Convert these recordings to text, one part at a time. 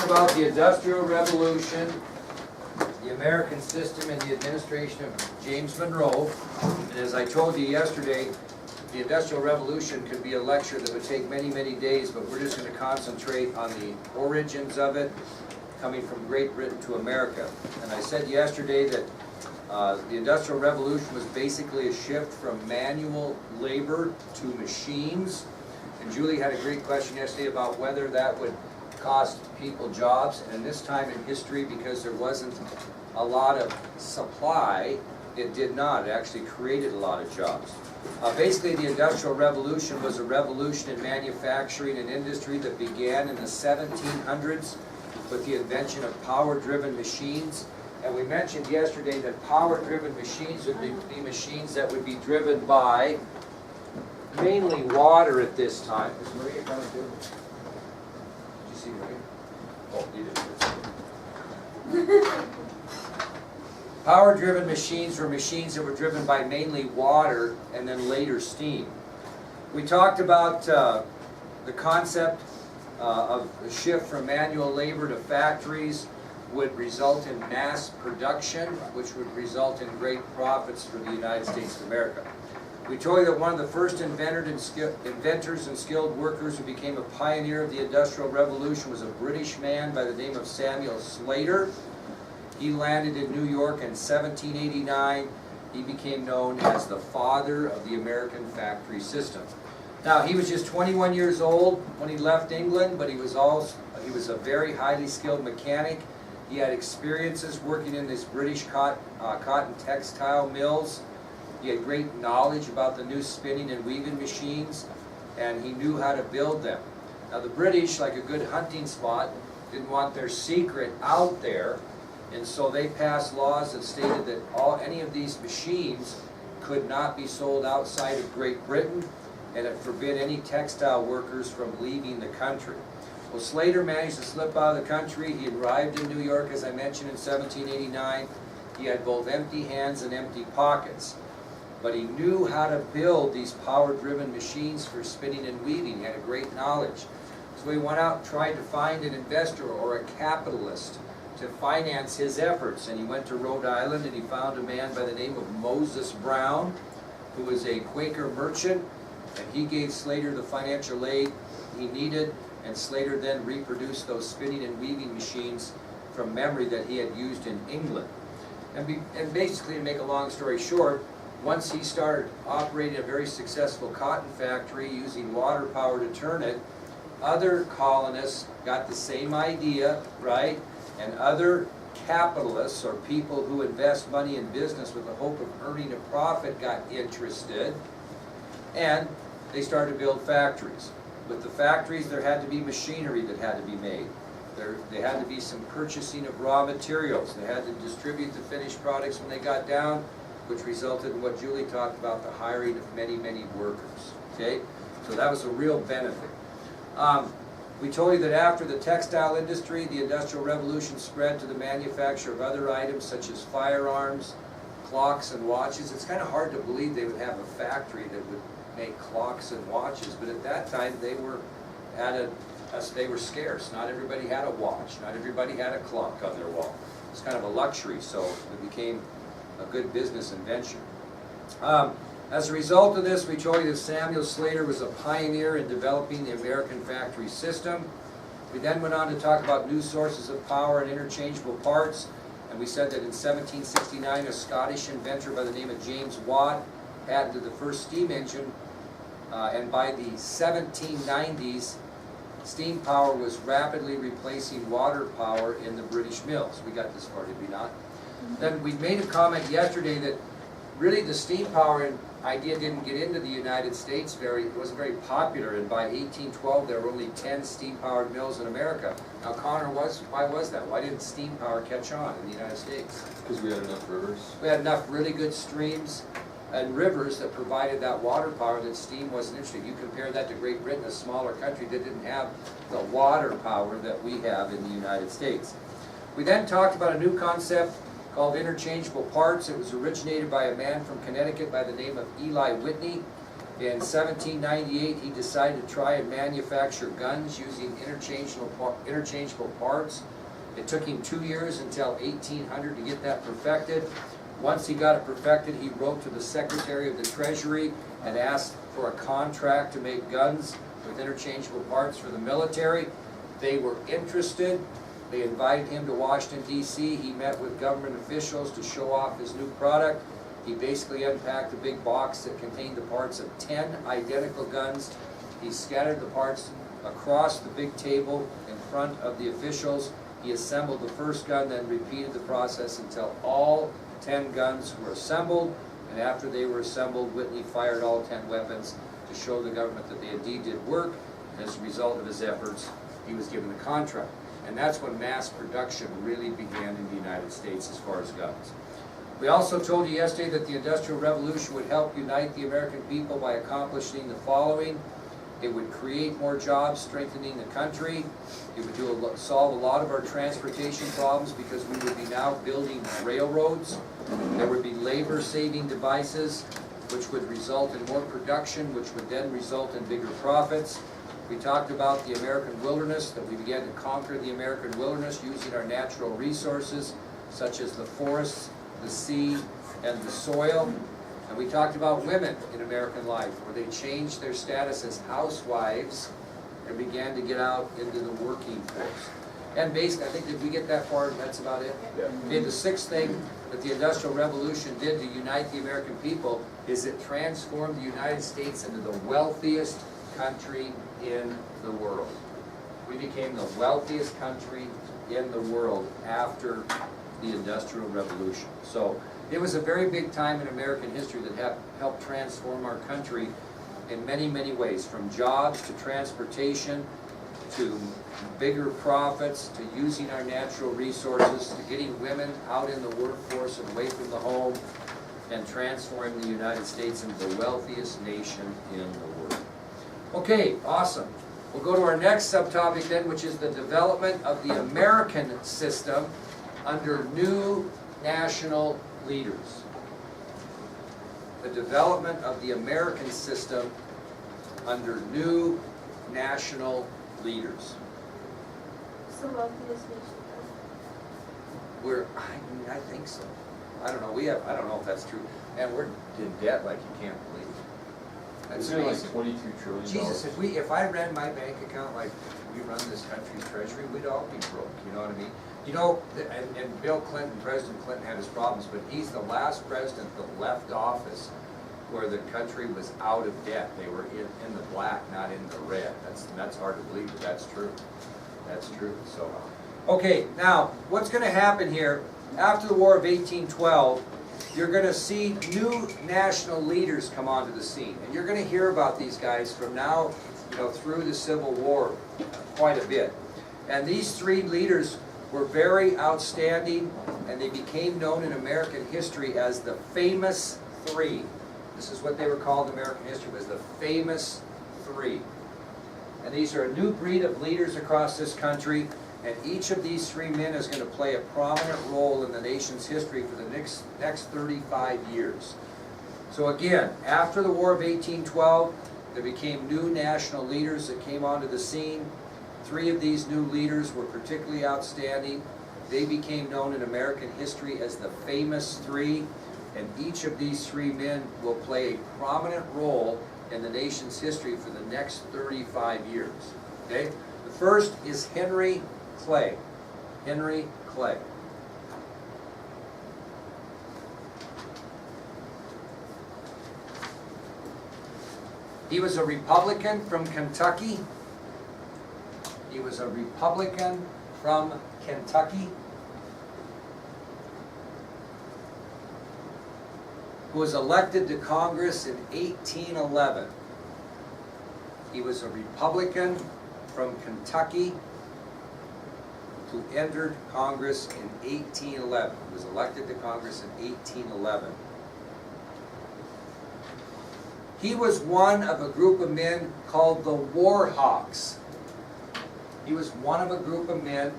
about the Industrial Revolution, the American system, and the administration of James Monroe. And as I told you yesterday, the Industrial Revolution could be a lecture that would take many, many days, but we're just going to concentrate on the origins of it, coming from Great Britain to America. And I said yesterday that the Industrial Revolution was basically a shift from manual labor to machines. And Julie had a great question yesterday about whether that would cost people jobs. And this time in history, because there wasn't a lot of supply, it did not. It actually created a lot of jobs. Basically, the Industrial Revolution was a revolution in manufacturing and industry that began in the 1700s with the invention of power-driven machines. And we mentioned yesterday that power-driven machines would be machines that would be driven by mainly water at this time. Is Maria coming too? Did you see Maria? Oh, you didn't. Power-driven machines were machines that were driven by mainly water and then later steam. We talked about the concept of a shift from manual labor to factories would result in mass production, which would result in great profits for the United States of America. We told you that one of the first inventors and skilled workers who became a pioneer of the Industrial Revolution was a British man by the name of Samuel Slater. He landed in New York in 1789. He became known as the father of the American factory system. Now, he was just 21 years old when he left England, but he was a very highly skilled mechanic. He had experiences working in these British cotton textile mills. He had great knowledge about the new spinning and weaving machines, and he knew how to build them. Now, the British, like a good hunting spot, didn't want their secret out there, and so they passed laws that stated that any of these machines could not be sold outside of Great Britain, and it forbid any textile workers from leaving the country. Well, Slater managed to slip out of the country. He arrived in New York, as I mentioned, in 1789. He had both empty hands and empty pockets. But he knew how to build these power-driven machines for spinning and weaving. He had a great knowledge. So he went out and tried to find an investor or a capitalist to finance his efforts. And he went to Rhode Island and he found a man by the name of Moses Brown, who was a Quaker merchant. And he gave Slater the financial aid he needed, and Slater then reproduced those spinning and weaving machines from memory that he had used in England. And basically, to make a long story short, once he started operating a very successful cotton factory using water power to turn it, other colonists got the same idea, right? And other capitalists, or people who invest money in business with the hope of earning a profit, got interested, and they started to build factories. With the factories, there had to be machinery that had to be made. There had to be some purchasing of raw materials. They had to distribute the finished products when they got down, which resulted in what Julie talked about, the hiring of many, many workers. Okay? So that was a real benefit. We told you that after the textile industry, the Industrial Revolution spread to the manufacture of other items such as firearms, clocks, and watches. It's kind of hard to believe they would have a factory that would make clocks and watches, but at that time they were they were scarce. Not everybody had a watch. Not everybody had a clock on their wall. It's kind of a luxury, so it became a good business invention. As a result of this, we told you that Samuel Slater was a pioneer in developing the American factory system. We then went on to talk about new sources of power and interchangeable parts, and we said that in 1769 a Scottish inventor by the name of James Watt patented the first steam engine, and by the 1790s steam power was rapidly replacing water power in the British mills. We got this far, did we not? Then we made a comment yesterday that really the steam power idea didn't get into the United States it wasn't very popular, and by 1812 there were only 10 steam-powered mills in America. Now, Connor, why was that? Why didn't steam power catch on in the United States? Because we had enough rivers. We had enough really good streams and rivers that provided that water power that steam wasn't interested. You compare that to Great Britain, a smaller country that didn't have the water power that we have in the United States. We then talked about a new concept called interchangeable parts. It was originated by a man from Connecticut by the name of Eli Whitney. In 1798, he decided to try and manufacture guns using interchangeable parts. It took him 2 years until 1800 to get that perfected. Once he got it perfected, he wrote to the Secretary of the Treasury and asked for a contract to make guns with interchangeable parts for the military. They were interested. They invited him to Washington, D.C. He met with government officials to show off his new product. He basically unpacked a big box that contained the parts of 10 identical guns. He scattered the parts across the big table in front of the officials. He assembled the first gun, then repeated the process until all 10 guns were assembled. And after they were assembled, Whitney fired all 10 weapons to show the government that they indeed did work. And as a result of his efforts, he was given the contract. And that's when mass production really began in the United States as far as guns. We also told you yesterday that the Industrial Revolution would help unite the American people by accomplishing the following. It would create more jobs, strengthening the country. It would solve a lot of our transportation problems because we would be now building railroads. There would be labor-saving devices, which would result in more production, which would then result in bigger profits. We talked about the American wilderness, that we began to conquer the American wilderness using our natural resources, such as the forests, the sea, and the soil. And we talked about women in American life, where they changed their status as housewives and began to get out into the working force. And basically, I think if we get that far, that's about it. Yeah. Okay, the sixth thing that the Industrial Revolution did to unite the American people is it transformed the United States into the wealthiest country in the world. We became the wealthiest country in the world after the Industrial Revolution. So it was a very big time in American history that helped transform our country in many, many ways, from jobs to transportation to bigger profits to using our natural resources to getting women out in the workforce and away from the home and transforming the United States into the wealthiest nation in the world. Okay, awesome. We'll go to our next subtopic then, which is the development of the American system under new national leaders. The development of the American system under new national leaders. So wealthiest nation. I think so. I don't know. I don't know if that's true. And we're in debt like you can't believe. That's Isn't it like amazing. $22 trillion? Jesus, if I ran my bank account like we run this country's treasury, we'd all be broke. You know what I mean? You know, and Bill Clinton, President Clinton had his problems, but he's the last president that left office where the country was out of debt. They were in the black, not in the red. That's hard to believe, but that's true. That's true. So, okay, now what's going to happen here after the War of 1812? You're going to see new national leaders come onto the scene, and you're going to hear about these guys from now, through the Civil War quite a bit. And these three leaders were very outstanding, and they became known in American history as the famous three. This is what they were called in American history, was the famous three. And these are a new breed of leaders across this country, and each of these three men is going to play a prominent role in the nation's history for the next 35 years. So again, after the War of 1812, there became new national leaders that came onto the scene. Three of these new leaders were particularly outstanding. They became known in American history as the famous three, and each of these three men will play a prominent role in the nation's history for the next 35 years. Okay? The first is Henry Clay. Henry Clay. He was a Republican from Kentucky. He was a Republican from Kentucky who was elected to Congress in 1811. He was a Republican from Kentucky who entered Congress in 1811. He was elected to Congress in 1811. He was one of a group of men called the War Hawks. He was one of a group of men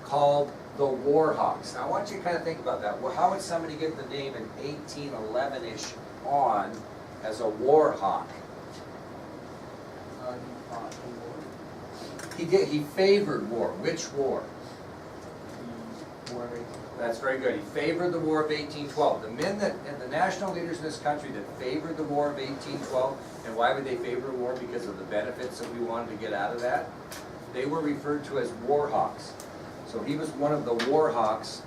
called the War Hawks. Now I want you to kind of think about that. Well, how would somebody get the name in 1811-ish on as a war hawk? He fought the war. He did. He favored war. Which war? The war of 1812. That's very good. He favored the War of 1812. The men that, and the national leaders in this country that favored the War of 1812, and why would they favor a war? Because of the benefits that we wanted to get out of that. They were referred to as war hawks. So he was one of the war hawks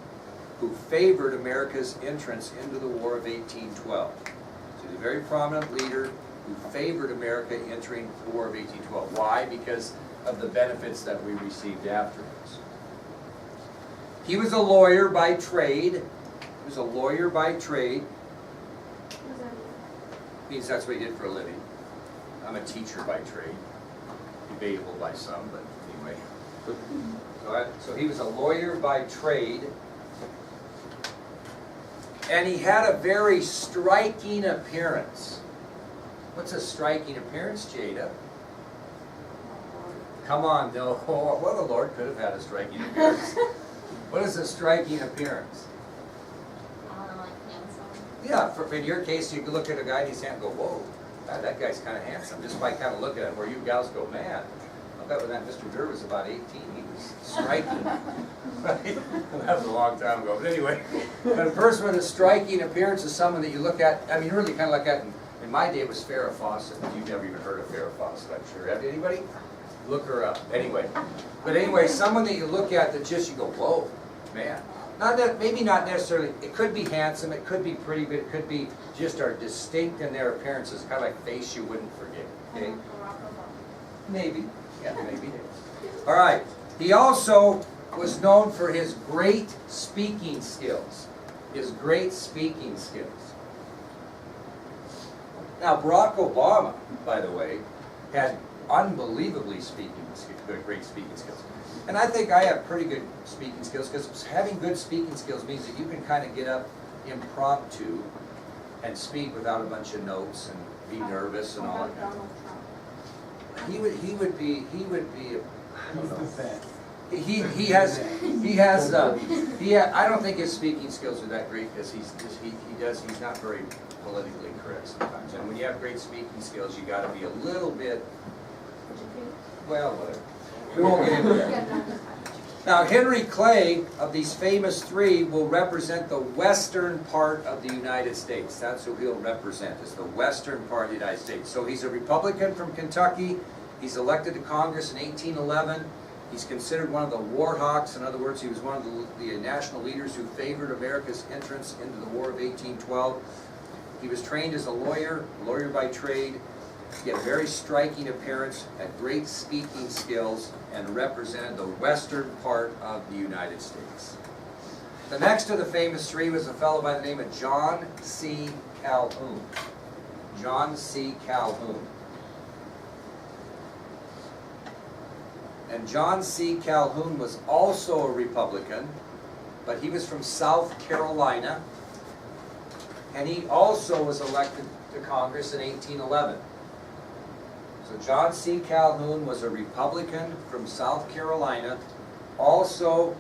who favored America's entrance into the War of 1812. So he's a very prominent leader who favored America entering the War of 1812. Why? Because of the benefits that we received afterwards. He was a lawyer by trade. He was a lawyer by trade. What does that mean? Means that's what he did for a living. I'm a teacher by trade. Debatable by some, but anyway. So he was a lawyer by trade. And he had a very striking appearance. What's a striking appearance, Jada? Come on, no. Well, the Lord could have had a striking appearance. What is a striking appearance? Like handsome. Yeah, in your case, you could look at a guy and his hand and go, whoa, that guy's kind of handsome. Just by kind of looking at him, where you gals go, man. I bet when that Mr. Durr was about 18, he was striking. Right? That was a long time ago. But anyway, but a person with a striking appearance is someone that you look at, I mean, you really kind of look at, in my day it was Farrah Fawcett. You've never even heard of Farrah Fawcett, I'm sure. Have anybody? Look her up. Anyway. But anyway, someone that you look at that just you go, whoa, man. Not that, maybe not necessarily, it could be handsome, it could be pretty, but it could be just are distinct in their appearances, kind of like face you wouldn't forget. Okay? Maybe. Yeah, maybe. All right. He also was known for his great speaking skills. His great speaking skills. Now, Barack Obama, by the way, had unbelievably great speaking skills. And I think I have pretty good speaking skills, because having good speaking skills means that you can kind of get up impromptu and speak without a bunch of notes and be nervous and all that kind of stuff. He would be, I don't know. I don't think his speaking skills are that great, because he's not very politically correct sometimes. And when you have great speaking skills, you got to be a little bit, well, whatever. We won't get into that. Now, Henry Clay, of these famous three, will represent the western part of the United States. That's who he'll represent, is the western part of the United States. So he's a Republican from Kentucky. He's elected to Congress in 1811. He's considered one of the war hawks. In other words, he was one of the national leaders who favored America's entrance into the War of 1812. He was trained as a lawyer by trade. He had a very striking appearance, had great speaking skills, and represented the western part of the United States. The next of the famous three was a fellow by the name of John C. Calhoun. John C. Calhoun. And John C. Calhoun was also a Republican, but he was from South Carolina, and he also was elected to Congress in 1811. So John C. Calhoun was a Republican from South Carolina, also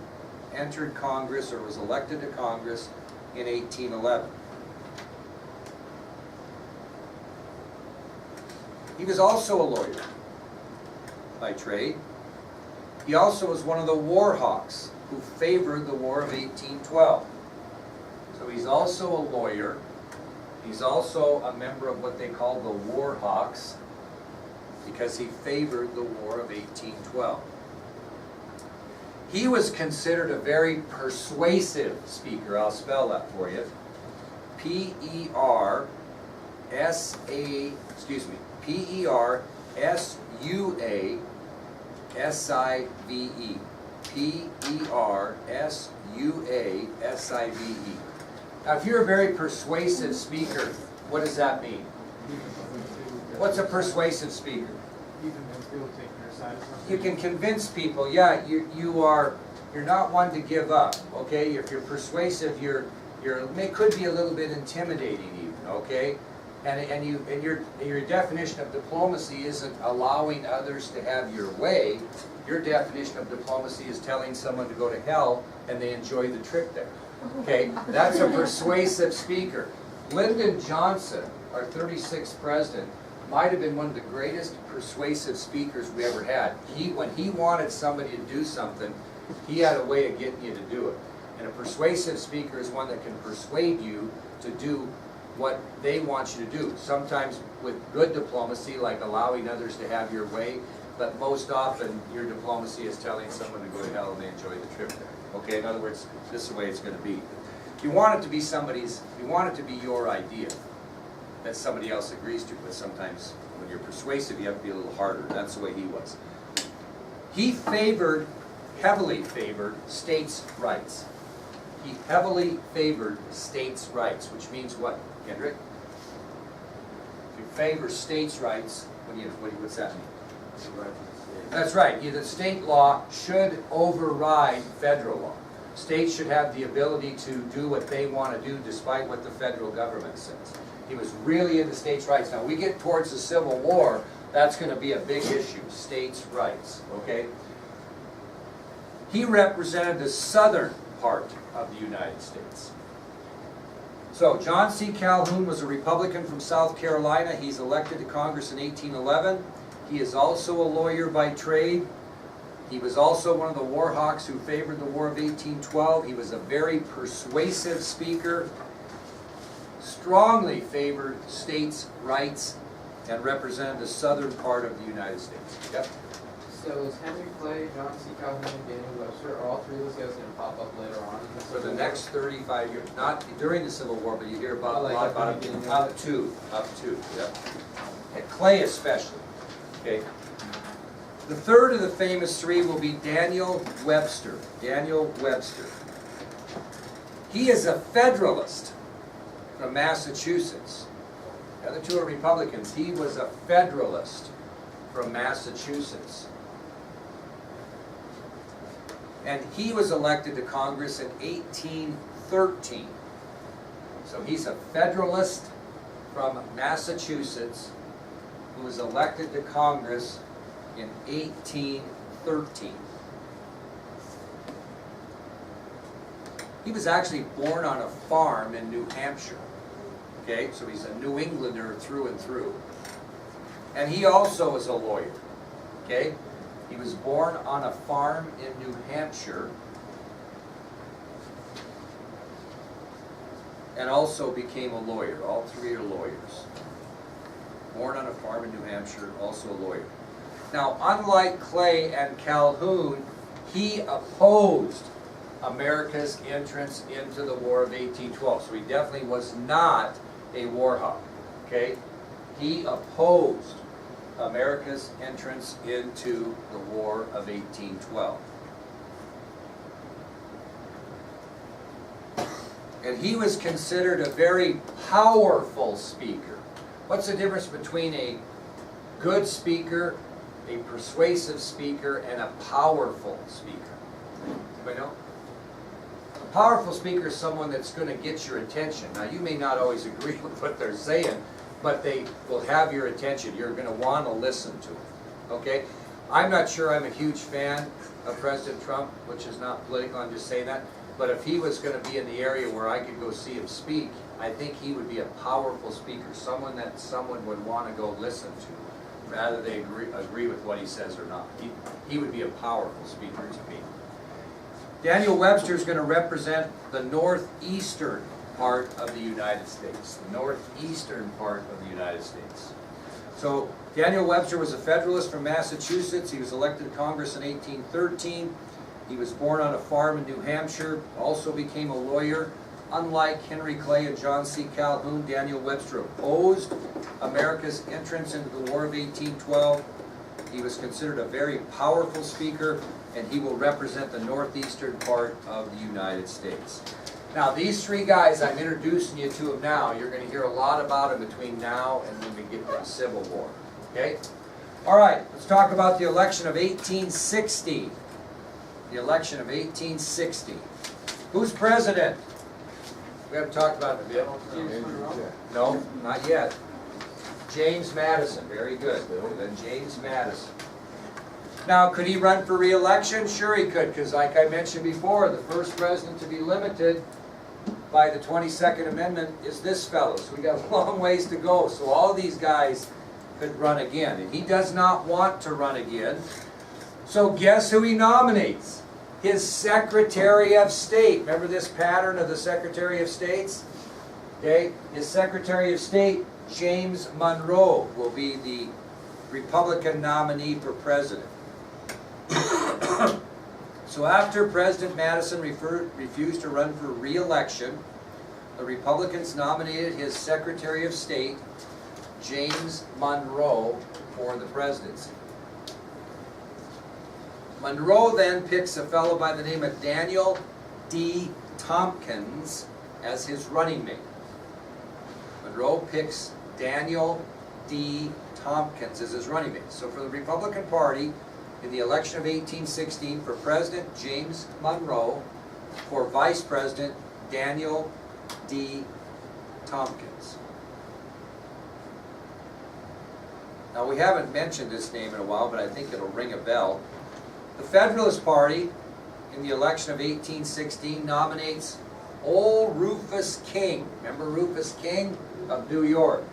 entered Congress or was elected to Congress in 1811. He was also a lawyer by trade. He also was one of the war hawks who favored the War of 1812. So he's also a lawyer. He's also a member of what they call the war hawks, because he favored the War of 1812. He was considered a very persuasive speaker. I'll spell that for you. P-E-R-S-U-A-S-I-V-E. P-E-R-S-U-A-S-I-V-E. Now, if you're a very persuasive speaker, what does that mean? What's a persuasive speaker? You convince people to take your side of something. You can convince people, yeah, you're not one to give up, okay? If you're persuasive, it could be a little bit intimidating even, okay? And your definition of diplomacy isn't allowing others to have your way. Your definition of diplomacy is telling someone to go to hell and they enjoy the trip there. Okay, that's a persuasive speaker. Lyndon Johnson, our 36th president, might have been one of the greatest persuasive speakers we ever had. When he wanted somebody to do something, he had a way of getting you to do it. And a persuasive speaker is one that can persuade you to do what they want you to do. Sometimes with good diplomacy, like allowing others to have your way, but most often your diplomacy is telling someone to go to hell and they enjoy the trip there. Okay, in other words, this is the way it's going to be. You want it to be you want it to be your idea that somebody else agrees to, but sometimes when you're persuasive, you have to be a little harder. That's the way he was. He heavily favored states' rights. He heavily favored states' rights, which means what, Kendrick? If you favor states' rights, what's that mean? That's right. The state law should override federal law. States should have the ability to do what they want to do despite what the federal government says. He was really into states' rights. Now, we get towards the Civil War, that's going to be a big issue, states' rights, okay? He represented the southern part of the United States. So, John C. Calhoun was a Republican from South Carolina. He's elected to Congress in 1811. He is also a lawyer by trade. He was also one of the war hawks who favored the War of 1812. He was a very persuasive speaker, strongly favored states' rights, and represented the southern part of the United States. Yep. So is Henry Clay, John C. Calhoun, and Daniel Webster, are all three of those guys going to pop up later on? For the next 35 years, not during the Civil War, but you hear about a lot about it up to, yep. And Clay especially, okay. The third of the famous three will be Daniel Webster. Daniel Webster. He is a Federalist from Massachusetts. The other two are Republicans. He was a Federalist from Massachusetts. And he was elected to Congress in 1813. So he's a Federalist from Massachusetts who was elected to Congress in 1813. He was actually born on a farm in New Hampshire. Okay, so he's a New Englander through and through. And he also is a lawyer. Okay, he was born on a farm in New Hampshire and also became a lawyer. All three are lawyers. Born on a farm in New Hampshire, also a lawyer. Now, unlike Clay and Calhoun, he opposed America's entrance into the War of 1812. So he definitely was not a war hawk, okay? He opposed America's entrance into the War of 1812. And he was considered a very powerful speaker. What's the difference between a good speaker, a persuasive speaker, and a powerful speaker? Anybody know? A powerful speaker is someone that's going to get your attention. Now, you may not always agree with what they're saying, but they will have your attention. You're going to want to listen to them. Okay? I'm not sure I'm a huge fan of President Trump, which is not political, I'm just saying that. But if he was going to be in the area where I could go see him speak, I think he would be a powerful speaker, someone that someone would want to go listen to, rather they agree with what he says or not. He would be a powerful speaker to me. Daniel Webster is going to represent the northeastern part of the United States. The northeastern part of the United States. So Daniel Webster was a Federalist from Massachusetts. He was elected to Congress in 1813. He was born on a farm in New Hampshire, also became a lawyer. Unlike Henry Clay and John C. Calhoun, Daniel Webster opposed America's entrance into the War of 1812. He was considered a very powerful speaker, and he will represent the northeastern part of the United States. Now, these three guys, I'm introducing you to them now. You're going to hear a lot about them between now and when we get to the Civil War. Okay? All right, let's talk about the election of 1860. The election of 1860. Who's president? We haven't talked about it a bit. No, not yet. James Madison. Very good. Then James Madison. Now, could he run for re-election? Sure he could, because like I mentioned before, the first president to be limited by the 22nd Amendment is this fellow. So we got a long ways to go. So all these guys could run again. And he does not want to run again. So guess who he nominates? His Secretary of State. Remember this pattern of the Secretary of States? Okay, his Secretary of State, James Monroe, will be the Republican nominee for president. So after President Madison refused to run for re-election, the Republicans nominated his Secretary of State, James Monroe, for the presidency. Monroe then picks a fellow by the name of Daniel D. Tompkins as his running mate. Monroe picks Daniel D. Tompkins as his running mate. So for the Republican Party, in the election of 1816, for President, James Monroe; for Vice President, Daniel D. Tompkins. Now we haven't mentioned this name in a while, but I think it'll ring a bell. The Federalist Party, in the election of 1816, nominates old Rufus King. Remember Rufus King of New York?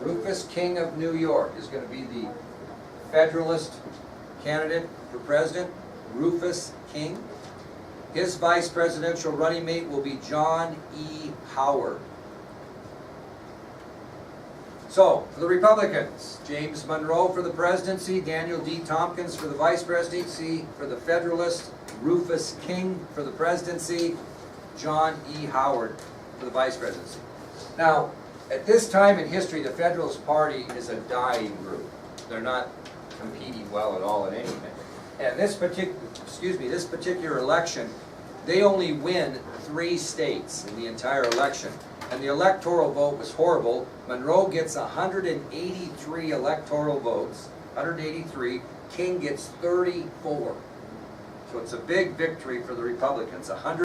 Rufus King of New York is going to be the Federalist candidate for president, Rufus King. His vice presidential running mate will be John E. Howard. So, for the Republicans, James Monroe for the presidency, Daniel D. Tompkins for the vice presidency; for the Federalists, Rufus King for the presidency, John E. Howard for the vice presidency. Now, at this time in history, the Federalist Party is a dying group. They're not competing well at all in anything. And this particular election, they only win 3 states in the entire election. And the electoral vote was horrible. Monroe gets 183 electoral votes, 183. King gets 34. So it's a big victory for the Republicans.